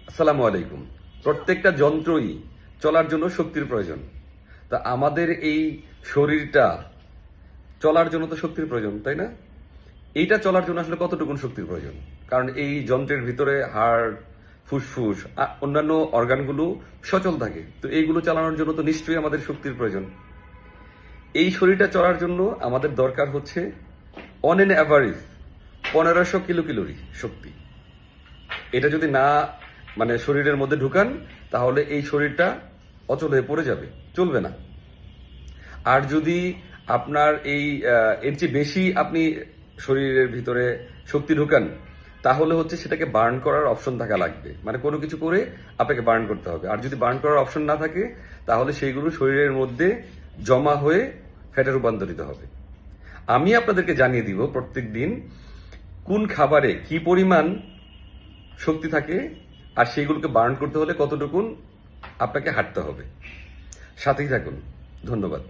আসসালামু আলাইকুম। প্রত্যেকটা যন্ত্রই চলার জন্য শক্তির প্রয়োজন। তা আমাদের এই শরীরটা চলার জন্য তো শক্তির প্রয়োজন, তাই না? এইটা চলার জন্য আসলে কতটুকুন শক্তির প্রয়োজন? কারণ এই যন্ত্রের ভিতরে হাড়, ফুসফুস, অন্যান্য অর্গানগুলো সচল থাকে। তো এইগুলো চালানোর জন্য তো নিশ্চয়ই আমাদের শক্তির প্রয়োজন। এই শরীরটা চলার জন্য আমাদের দরকার হচ্ছে on an average 1500 kilo calorie শক্তি। এটা যদি না শরীরের মধ্যে ঢুকান, তাহলে এই শরীরটা অচল হয়ে পড়ে যাবে, চলবে না। আর যদি আপনার এর চেয়ে বেশি আপনি শরীরের ভিতরে শক্তি ঢুকান, তাহলে হচ্ছে সেটাকে বার্ন করার অপশন থাকা লাগবে। কোনো কিছু করে আপনাকে বার্ন করতে হবে। আর যদি বার্ন করার অপশন না থাকে, তাহলে সেইগুলো শরীরের মধ্যে জমা হয়ে ফ্যাটে রূপান্তরিত হবে। আমি আপনাদেরকে জানিয়ে দিব প্রত্যেক দিন কোন খাবারে কি পরিমাণ শক্তি থাকে, আর সেইগুলোকে বার্ন করতে হলে কতটুকুন আপনাকে হাঁটতে হবে। সাথেই থাকুন। ধন্যবাদ।